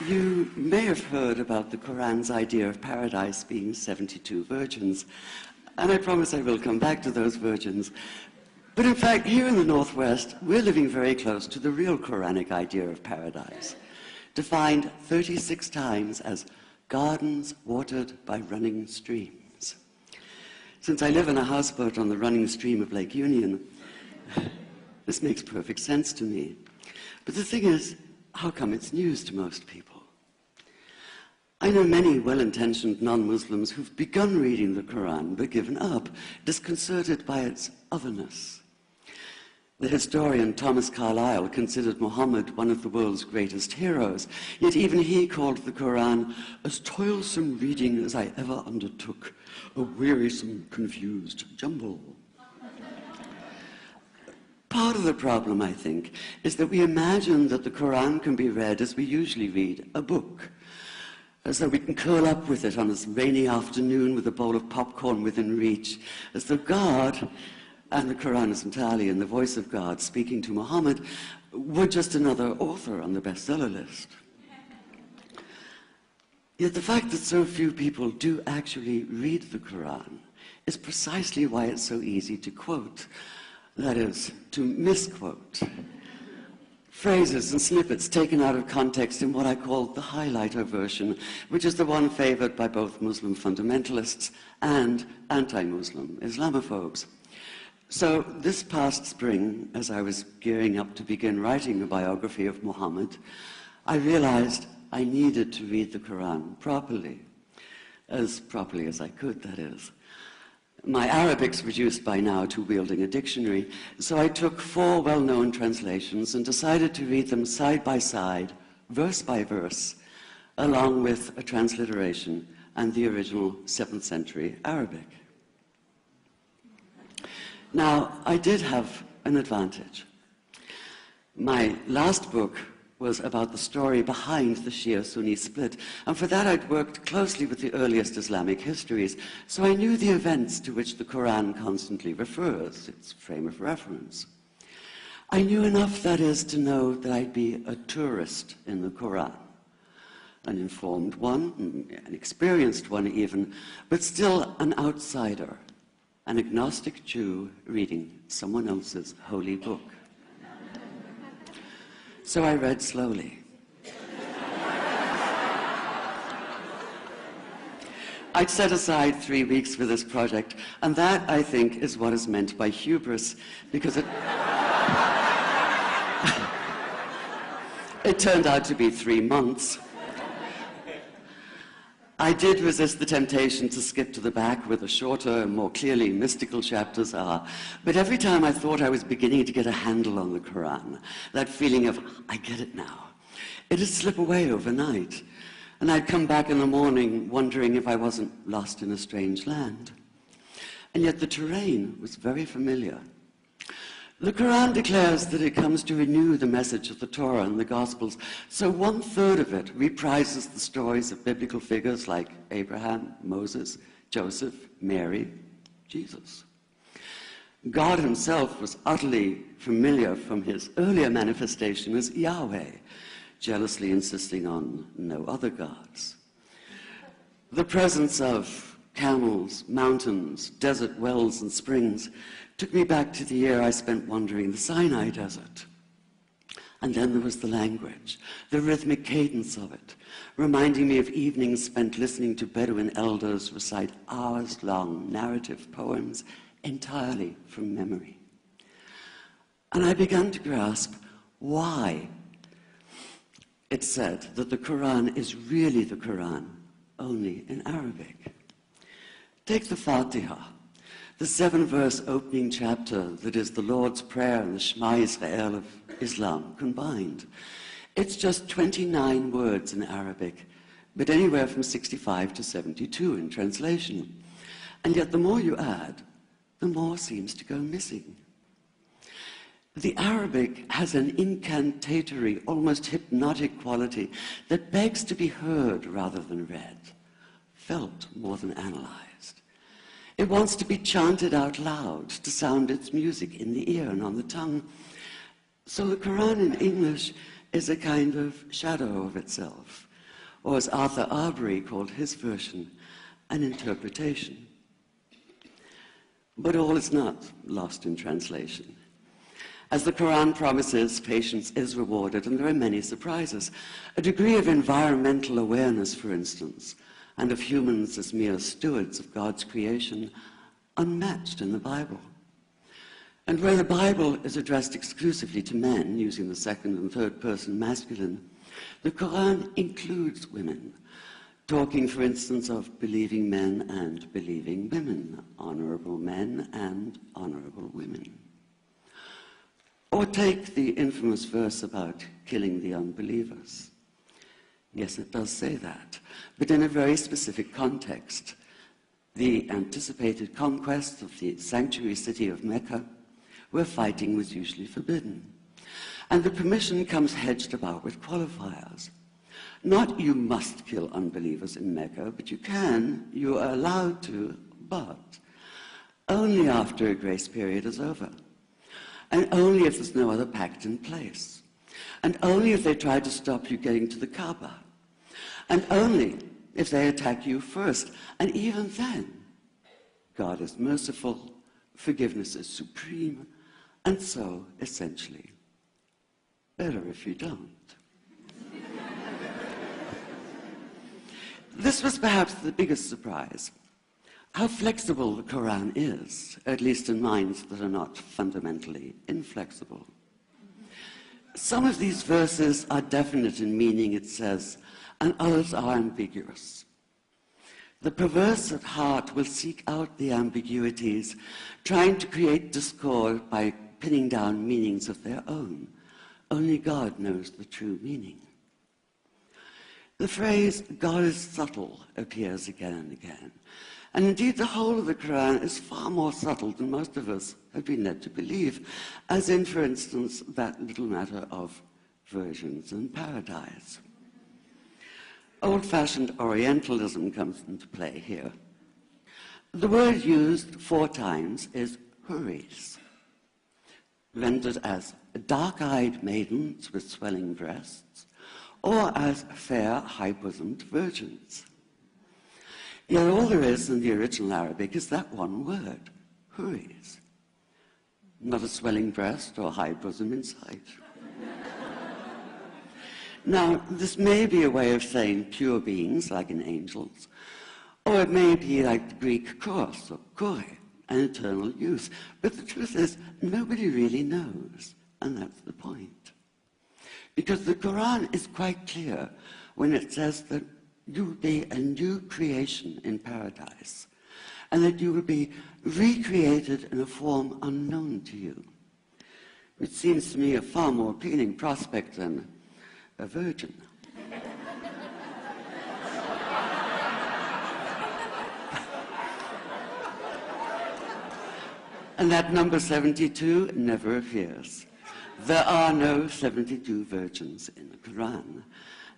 You may have heard about the Qur'an's idea of paradise being 72 virgins, and I promise I will come back to those virgins. But in fact, here in the Northwest, we're living very close to the real Quranic idea of paradise, defined 36 times as gardens watered by running streams. Since I live in a houseboat on the running stream of Lake Union, this makes perfect sense to me. But the thing is, how come it's news to most people? I know many well-intentioned non-Muslims who've begun reading the Quran but given up, disconcerted by its otherness. The historian Thomas Carlyle considered Muhammad one of the world's greatest heroes, yet even he called the Quran as toilsome reading as I ever undertook, a wearisome, confused jumble. Part of the problem, I think, is that we imagine that the Quran can be read as we usually read a book, as though we can curl up with it on a rainy afternoon with a bowl of popcorn within reach, as though God, and the Quran is entirely in the voice of God speaking to Muhammad, were just another author on the bestseller list. Yet the fact that so few people do actually read the Quran is precisely why it's so easy to quote. That is, to misquote. Phrases and snippets taken out of context in what I call the highlighter version, which is the one favored by both Muslim fundamentalists and anti-Muslim Islamophobes. So this past spring, as I was gearing up to begin writing a biography of Muhammad, I realized I needed to read the Quran properly as I could, that is. My Arabic's reduced by now to wielding a dictionary, so I took 4 well-known translations and decided to read them side by side, verse by verse, along with a transliteration and the original 7th century Arabic. Now, I did have an advantage. My last book was about the story behind the Shia-Sunni split, and for that I'd worked closely with the earliest Islamic histories, so I knew the events to which the Quran constantly refers, its frame of reference. I knew enough, that is, to know that I'd be a tourist in the Quran, an informed one, an experienced one even, but still an outsider, an agnostic Jew reading someone else's holy book. So I read slowly. I'd set aside 3 weeks for this project, and that, I think, is what is meant by hubris, because it turned out to be 3 months. I did resist the temptation to skip to the back where the shorter and more clearly mystical chapters are, but every time I thought I was beginning to get a handle on the Quran, that feeling of, I get it now, it'd slip away overnight, and I'd come back in the morning wondering if I wasn't lost in a strange land. And yet the terrain was very familiar. The Quran declares that it comes to renew the message of the Torah and the Gospels, so 1/3 of it reprises the stories of biblical figures like Abraham, Moses, Joseph, Mary, Jesus. God himself was utterly familiar from his earlier manifestation as Yahweh, jealously insisting on no other gods. The presence of camels, mountains, desert wells and springs took me back to the year I spent wandering the Sinai desert. And then there was the language, the rhythmic cadence of it, reminding me of evenings spent listening to Bedouin elders recite hours-long narrative poems entirely from memory. And I began to grasp why it's said that the Quran is really the Quran, only in Arabic. Take the Fatiha, the 7-verse opening chapter that is the Lord's Prayer and the Shema Israel of Islam combined. It's just 29 words in Arabic, but anywhere from 65 to 72 in translation. And yet the more you add, the more seems to go missing. The Arabic has an incantatory, almost hypnotic quality that begs to be heard rather than read, felt more than analyzed. It wants to be chanted out loud, to sound its music in the ear and on the tongue. So the Quran in English is a kind of shadow of itself, or as Arthur Arbery called his version, an interpretation. But all is not lost in translation. As the Qur'an promises, patience is rewarded, and there are many surprises. A degree of environmental awareness, for instance, and of humans as mere stewards of God's creation, unmatched in the Bible. And where the Bible is addressed exclusively to men, using the second and third person masculine, the Qur'an includes women, talking, for instance, of believing men and believing women, honorable men and honorable women. Or take the infamous verse about killing the unbelievers. Yes, it does say that, but in a very specific context. The anticipated conquest of the sanctuary city of Mecca, where fighting was usually forbidden. And the permission comes hedged about with qualifiers. Not you must kill unbelievers in Mecca, but you are allowed to, but only after a grace period is over. And only if there's no other pact in place. And only if they try to stop you getting to the Kaaba. And only if they attack you first. And even then, God is merciful, forgiveness is supreme, and so, essentially, better if you don't. This was perhaps the biggest surprise. How flexible the Qur'an is, at least in minds that are not fundamentally inflexible. Some of these verses are definite in meaning, it says, and others are ambiguous. The perverse at heart will seek out the ambiguities, trying to create discord by pinning down meanings of their own. Only God knows the true meaning. The phrase, God is subtle, appears again and again. And indeed, the whole of the Qur'an is far more subtle than most of us have been led to believe, as in, for instance, that little matter of virgins and paradise. Old-fashioned Orientalism comes into play here. The word used 4 times is huris, rendered as dark-eyed maidens with swelling breasts, or as fair, high-bosomed virgins. Yet all there is in the original Arabic is that one word, huris. Not a swelling breast or high bosom in sight. Now, this may be a way of saying pure beings, like in angels, or it may be like the Greek kos, or kore, an eternal youth. But the truth is, nobody really knows, and that's the point. Because the Qur'an is quite clear when it says that you will be a new creation in paradise, and that you will be recreated in a form unknown to you, which seems to me a far more appealing prospect than a virgin. And that number 72 never appears. There are no 72 virgins in the Qur'an.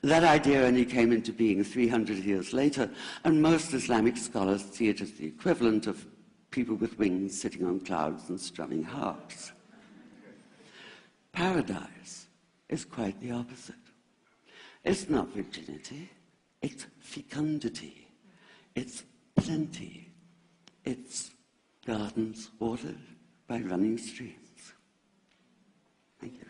That idea only came into being 300 years later, and most Islamic scholars see it as the equivalent of people with wings sitting on clouds and strumming harps. Paradise is quite the opposite. It's not virginity, it's fecundity, it's plenty, it's gardens watered by running streams. Thank you.